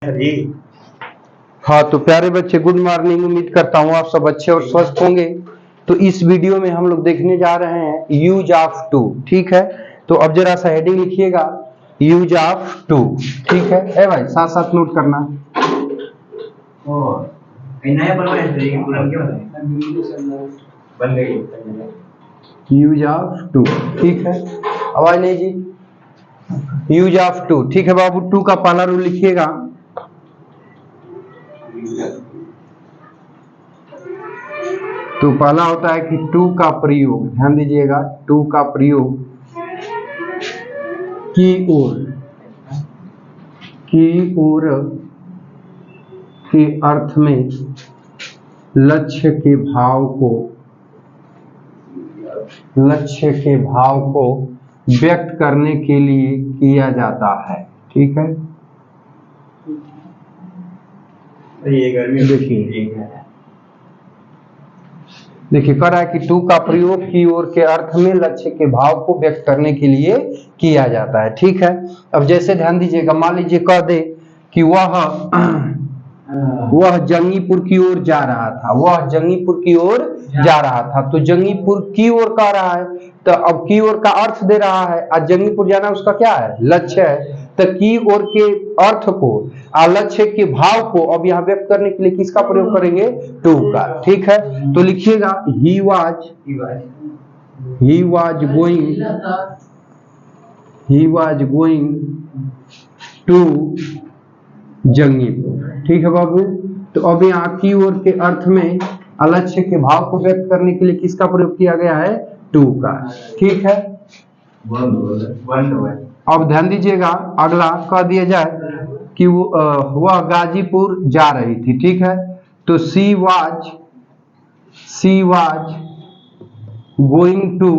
जी। हाँ तो प्यारे बच्चे, गुड मॉर्निंग। उम्मीद करता हूँ आप सब अच्छे और स्वस्थ होंगे। तो इस वीडियो में हम लोग देखने जा रहे हैं यूज ऑफ टू। ठीक है, तो अब जरा सा हेडिंग लिखिएगा, यूज ऑफ टू। ठीक है ए भाई, साथ साथ नोट करना। बन गई यूज ऑफ टू। ठीक है, आवाज नहीं जी। Use of to. ठीक है बाबू, टू का पहला रूल लिखिएगा। तो पहला होता है कि टू का प्रयोग, ध्यान दीजिएगा, टू का प्रयोग की ओर के अर्थ में लक्ष्य के भाव को व्यक्त करने के लिए किया जाता है। ठीक है, ये गर्मी देखिए कह रहा है कि टू का प्रयोग की ओर के अर्थ में लक्ष्य के भाव को व्यक्त करने के लिए किया जाता है। ठीक है, अब जैसे ध्यान दीजिएगा, मान लीजिए कह दे कि वह जंगीपुर की ओर जा रहा था, वह जंगीपुर की ओर जा रहा था। तो जंगीपुर की ओर कह रहा है, तो अब की ओर का अर्थ दे रहा है, आज जंगीपुर जाना उसका क्या है, लक्ष्य है। तो की ओर के अर्थ को, लक्ष्य के भाव को अब यहाँ व्यक्त करने के लिए किसका प्रयोग करेंगे, टू का। ठीक है, तो लिखिएगा he was going to Jangipur. ठीक है बाबू, तो अब यहाँ की ओर के अर्थ में लक्ष्य के भाव को व्यक्त करने के लिए किसका प्रयोग किया गया है, टू का। ठीक है, अब ध्यान दीजिएगा, अगला कह दिया जाए कि वह गाजीपुर जा रही थी। ठीक है, तो she was going to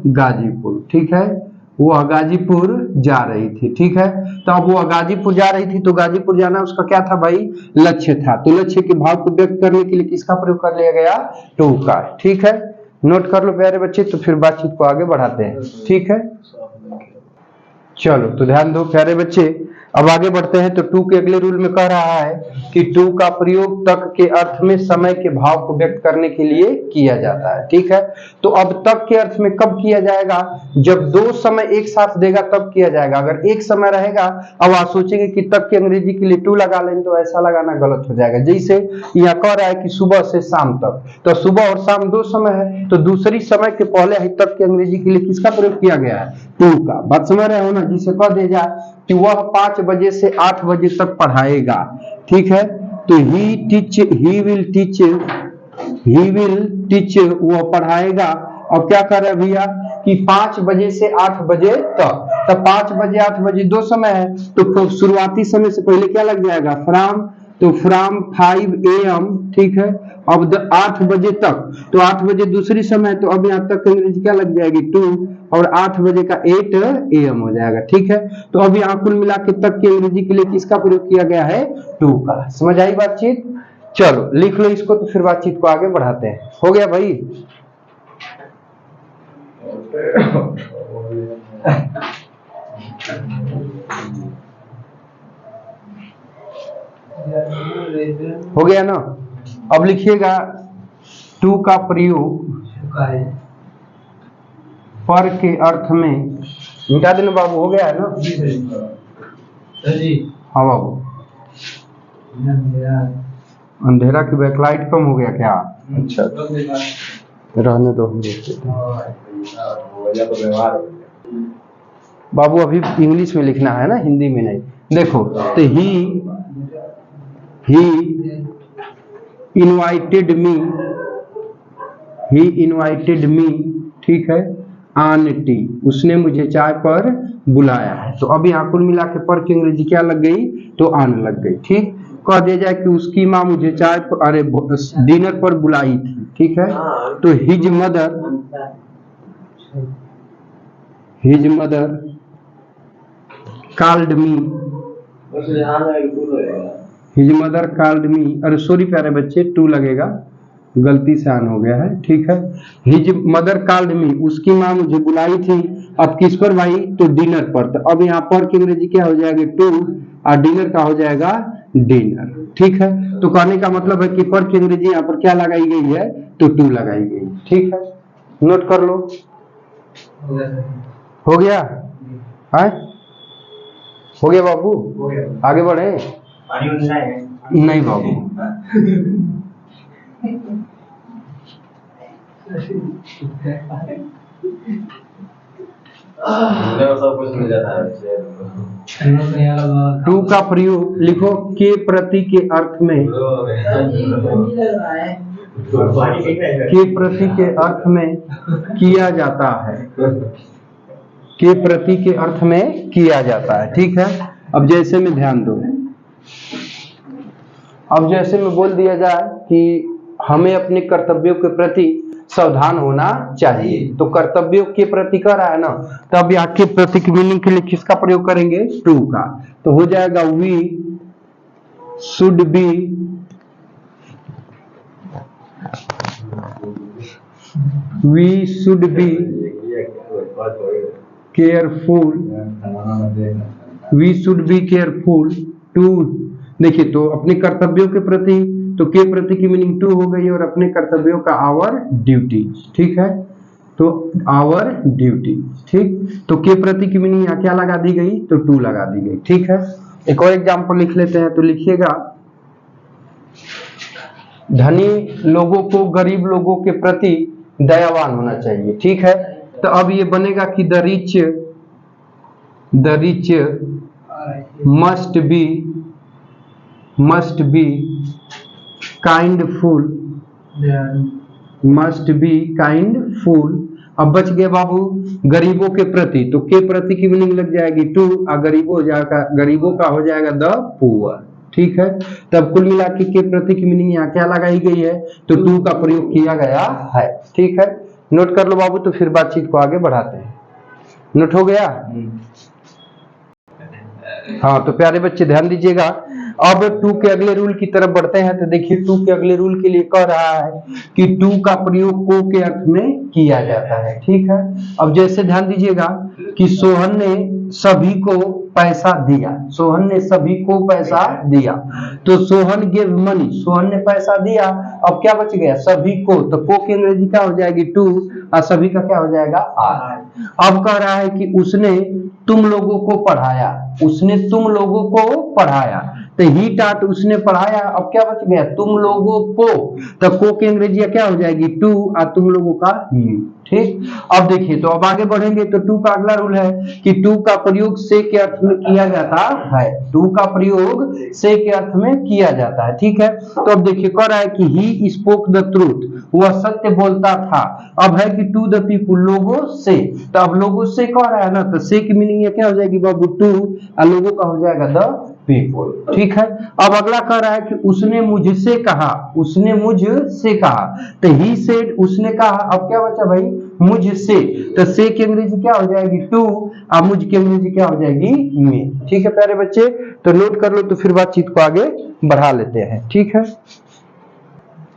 Ghazipur. ठीक है, वह गाजीपुर जा रही थी। ठीक है, तो अब वह गाजीपुर जा रही थी, तो गाजीपुर जाना उसका क्या था भाई, लक्ष्य था। तो लक्ष्य के भाव को व्यक्त करने के लिए किसका प्रयोग कर लिया गया, टू का। ठीक है, नोट कर लो प्यारे बच्चे, तो फिर बातचीत को आगे बढ़ाते हैं। ठीक है, चलो तो ध्यान दो प्यारे बच्चे, अब आगे बढ़ते हैं। तो टू के अगले रूल में कह रहा है कि टू का प्रयोग तक के अर्थ में समय के भाव को व्यक्त करने के लिए किया जाता है। ठीक है, तो अब तक के अर्थ में कब किया जाएगा, जब दो समय एक साथ देगा तब किया जाएगा। अगर एक समय रहेगा, अब आप सोचेंगे कि तक के अंग्रेजी के लिए टू लगा लें, तो ऐसा लगाना गलत हो जाएगा। जैसे यहाँ कह रहा है कि सुबह से शाम तक, तो सुबह और शाम दो समय है, तो दूसरी समय के पहले ही तक के अंग्रेजी के लिए किसका प्रयोग किया गया है, टू का। बात समझ रहे हो ना, जिसे कह दे जाए कि वह 5 बजे से 8 बजे तक पढ़ाएगा। ठीक है, तो ही विल टीच वह पढ़ाएगा। और क्या कर रहे हैं भैया कि 5 बजे से 8 बजे तक, तो 5 बजे 8 बजे दो समय है, तो शुरुआती समय से पहले क्या लग जाएगा, फ्रॉम, तो फ्रॉम 5 AM। ठीक है, अब 8 बजे तक, तो 8 बजे दूसरी समय, तो अब यहाँ तक अंग्रेजी क्या लग जाएगी, 2, और 8 बजे का 8 AM हो जाएगा। ठीक है, तो अब यहाँ कुल मिला के तक की अंग्रेजी के लिए किसका प्रयोग किया गया है, टू का। समझ आई बातचीत, चलो लिख लो इसको, तो फिर बातचीत को आगे बढ़ाते हैं। हो गया भाई, हो गया ना। अब लिखिएगा टू का प्रयोग पर के अर्थ में, मिटा देना बाबू, हो गया है ना हाँ बाबू, अंधेरा की बैकलाइट कम हो गया क्या, अच्छा रहने दो, हम बाबू अभी इंग्लिश में लिखना है ना, हिंदी में नहीं। देखो, तो ही इनवाइटेड मी, ठीक है, ऑन टी, उसने मुझे चाय पर बुलाया है। तो अभी यहाँ कुल मिला के पर की अंग्रेजी क्या लग गई, तो ऑन लग गई। ठीक, कह दिया जाए कि उसकी माँ मुझे चाय पर, अरे डिनर पर बुलाई थी। ठीक है, तो हिज मदर कॉल्ड मी, अरे सॉरी प्यारे बच्चे, टू लगेगा, गलती से ऑन हो गया है, ठीक है। हिज मदर कॉल्ड मी, उसकी माँ मुझे बुलाई थी। अब किस पर भाई, तो डिनर पर। तो अब यहाँ पर की अंग्रेजी क्या हो जाएगी, टू, और डिनर का हो जाएगा डिनर, ठीक है। तो कहने का मतलब है कि पर की अंग्रेजी यहाँ पर क्या लगाई गई है, तो टू लगाई गई, ठीक है। नोट कर लो, हो गया है, हो गया बाबू, हो गया। आगे बढ़े। पानी उतना है नहीं बाबू, सब कुछ मिल जाता है। टू का प्रयोग लिखो के प्रति के अर्थ में, के प्रति के अर्थ में किया जाता है, के प्रति के अर्थ में किया जाता है, ठीक है। अब जैसे में ध्यान दो, अब जैसे में बोल दिया जाए कि हमें अपने कर्तव्यों के प्रति सावधान होना चाहिए, तो कर्तव्यों के प्रति कर रहा है ना, तब यहाँ के प्रति की मीनिंग के लिए किसका प्रयोग करेंगे, टू का। तो हो जाएगा we should be careful, we should be careful too. देखिए, तो अपने कर्तव्यों के प्रति, तो के प्रति की मीनिंग टू हो गई, और अपने कर्तव्यों का आवर ड्यूटी, ठीक है। तो आवर ड्यूटी, ठीक। तो के प्रति की मीनिंग यहाँ क्या लगा दी गई, तो टू लगा दी गई, ठीक है। एक और एग्जाम्पल लिख लेते हैं, तो लिखिएगा धनी लोगों को गरीब लोगों के प्रति दयावान होना चाहिए, ठीक है। तो अब ये बनेगा कि the rich must be kindful, अब बच गए बाबू गरीबों के प्रति, तो के प्रति की मीनिंग लग जाएगी टू, और गरीबों का हो जाएगा द पुअर, ठीक है। तब कुल मिला के प्रति की मीनिंग यहाँ क्या लगाई गई है, तो टू का प्रयोग किया गया है, ठीक है। नोट कर लो बाबू, तो फिर बातचीत को आगे बढ़ाते हैं। नोट हो गया। हाँ, तो प्यारे बच्चे ध्यान दीजिएगा। अब टू के अगले रूल की तरफ बढ़ते हैं। तो देखिए, टू के अगले रूल के लिए कह रहा है कि टू का प्रयोग को के अर्थ में किया जाता है, ठीक है। अब जैसे ध्यान दीजिएगा कि सोहन ने सभी को पैसा दिया, सोहन ने सभी को पैसा दिया, तो सोहन गिव मनी, सोहन ने पैसा दिया। अब क्या बच गया, सभी को, तो को की अंग्रेजी क्या हो जाएगी, टू, और सभी का क्या हो जाएगा, आर। अब कह रहा है कि उसने तुम लोगों को पढ़ाया, उसने तुम लोगों को पढ़ाया, तो ही टाट उसने पढ़ाया। अब क्या बच गया, तुम लोगों को, तो को की अंग्रेजी क्या हो जाएगी, टू, और तुम लोगों का यू, ठीक। अब देखिए, तो अब आगे बढ़ेंगे, तो टू का अगला रूल है कि टू का प्रयोग से के अर्थ में किया जाता है, टू का प्रयोग से के अर्थ में किया जाता है, ठीक है। तो अब देखिए, कह रहा है कि ही स्पोक द ट्रूथ, वह सत्य बोलता था। अब है कि टू द पीपुल, लोगों से, तो अब लोगों से कह रहा है ना, तो से की मीनिंग क्या हो जाएगी बाबू, टू, और लोगों का हो जाएगा द पीपुल, ठीक है। अब अगला कह रहा है कि उसने मुझसे कहा, उसने मुझसे कहा, तो ही सेड, उसने कहा। अब क्या बचा भाई, मुझसे, तो से की अंग्रेजी क्या हो जाएगी, टू, और मुझ की अंग्रेजी क्या हो जाएगी, मी, ठीक है प्यारे बच्चे। तो नोट कर लो, तो फिर बातचीत को आगे बढ़ा लेते हैं, ठीक है।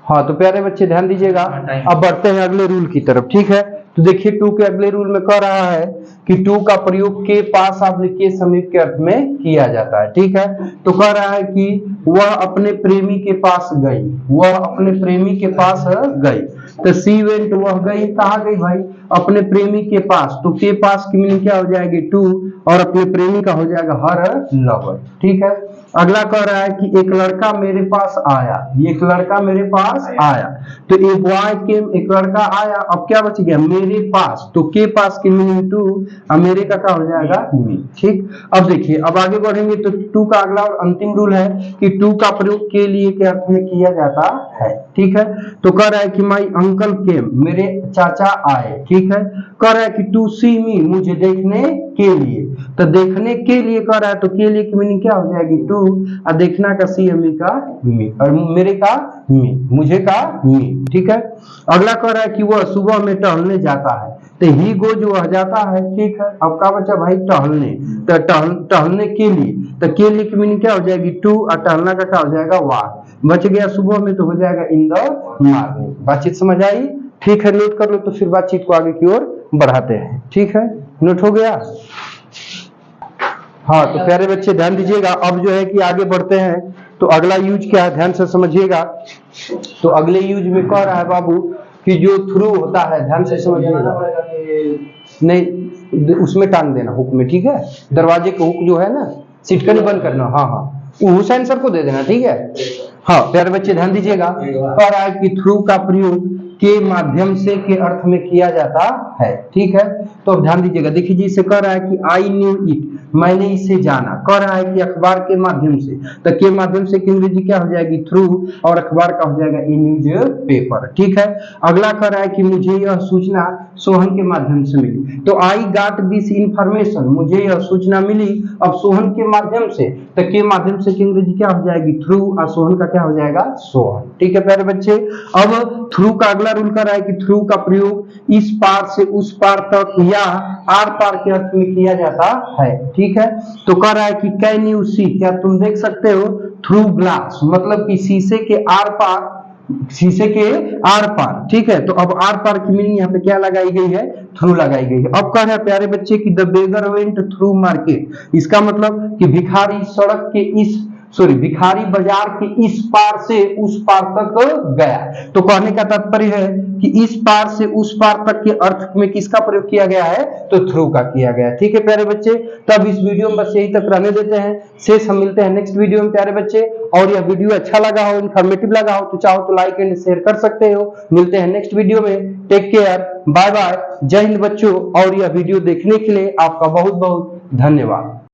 हाँ, तो प्यारे बच्चे ध्यान दीजिएगा। अब बढ़ते हैं अगले रूल की तरफ, ठीक है। तो देखिए, टू के अगले रूल में कह रहा है कि टू का प्रयोग के पास के समीप के अर्थ में किया जाता है, ठीक है। तो कह रहा है कि वह अपने प्रेमी के पास गई, वह अपने प्रेमी के पास गई, तो सी वेंट, वह गई, कहाँ गई भाई, अपने प्रेमी के पास, तो के पास की मीनिंग क्या हो जाएगी, टू, और अपने प्रेमी का हो जाएगा हर लवर, ठीक है। अगला कह रहा है कि एक लड़का मेरे पास आया, एक लड़का मेरे पास आया, तो ए बॉय केम, एक लड़का आया। अब क्या बच गया, मेरे पास, तो के पास की मीनिंग टू, और मेरे का क्या हो जाएगा, मी, ठीक। अब देखिए, अब आगे बढ़ेंगे, तो टू का अगला और अंतिम रूल है कि टू का प्रयोग के लिए के अर्थ में किया जाता है, ठीक है। तो कह रहा है कि माई अंकल केम, मेरे चाचा आए, ठीक है। कह रहा है कि टू सी मी, मुझे देखने के लिए, तो देखने के लिए कह रहा है, तो के लिए की मीनिंग क्या हो जाएगी, टू, और देखना का सी, मी का मी, और मेरे का मी, मुझे का मी, ठीक है। अगला कह रहा है कि वह सुबह में टहलने जाता है, तो ही गो जो वह जाता है, ठीक है। अब क्या बचा भाई, टहलने, तो टहलने के लिए, तो के लिए की मीनिंग क्या हो जाएगी, टू, और टहलना का क्या हो जाएगा, वॉक। बच गया सुबह में तो हो जाएगा इन द मॉर्निंग। बातचीत समझ आई, ठीक है, नोट कर लो। तो फिर बातचीत को आगे की ओर बढ़ाते हैं, ठीक है, नोट हो गया। हाँ तो प्यारे बच्चे ध्यान दीजिएगा, अब जो है कि आगे बढ़ते हैं। तो अगला यूज क्या है, ध्यान से समझिएगा। तो अगले यूज में कह रहा है बाबू कि जो थ्रू होता है, ध्यान से समझिएगा, नहीं उसमें टांग देना हुक में, ठीक है, दरवाजे के हुक जो है ना, सिटकनी बंद करना, हाँ हाँ, वो हुसैन सर को दे देना, ठीक है। हाँ प्यारे बच्चे ध्यान दीजिएगा, कह रहा है कि थ्रू का प्रयोग के माध्यम से के अर्थ में किया जाता है, ठीक है। तो अब ध्यान दीजिएगा, देखिए जी इसे कह रहा है कि आई न्यू इट, मैंने इसे जाना। कह रहा है कि अखबार के माध्यम से, तो के माध्यम से की अंग्रेजी क्या हो जाएगी, थ्रू, और अखबार का हो जाएगा ए न्यूज पेपर, ठीक है। अगला कह रहा है कि मुझे यह सूचना सोहन के माध्यम से मिली। तो आई गॉट दिस इंफॉर्मेशन, मुझे यह सूचना मिली अब सोहन के माध्यम से, तो के माध्यम से की अंग्रेजी क्या हो जाएगी, थ्रू, और सोहन का क्या हो जाएगा, सोहन, ठीक है प्यारे बच्चे। अब थ्रू का अगला रूल कर रहा है कि थ्रू का प्रयोग इस पार से उस पार तक या आर पार के अर्थ में किया जाता है, ठीक है। तो कह रहा है कि कैन यू सी, क्या तुम देख सकते हो, थ्रू ग्लास, मतलब कि शीशे के आर पार, शीशे के आर पार, ठीक है। तो अब आर पार की मीनिंग यहाँ पे क्या लगाई गई है, थ्रू लगाई गई है। अब कह रहे हैं प्यारे बच्चे की the beggar went through market, इसका मतलब कि भिखारी सड़क के इस, सॉरी, भिखारी बाजार के इस पार से उस पार तक गया। तो कहने का तात्पर्य है कि इस पार से उस पार तक के अर्थ में किसका प्रयोग किया गया है, तो थ्रू का किया गया है, ठीक है प्यारे बच्चे। तब इस वीडियो में बस यही तक रहने देते हैं, शेष हम मिलते हैं नेक्स्ट वीडियो में प्यारे बच्चे। और यह वीडियो अच्छा लगा हो, इन्फॉर्मेटिव लगा हो, तो चाहो तो लाइक एंड शेयर कर सकते हो। मिलते हैं नेक्स्ट वीडियो में, टेक केयर, बाय बाय, जय हिंद बच्चों। और यह वीडियो देखने के लिए आपका बहुत बहुत धन्यवाद।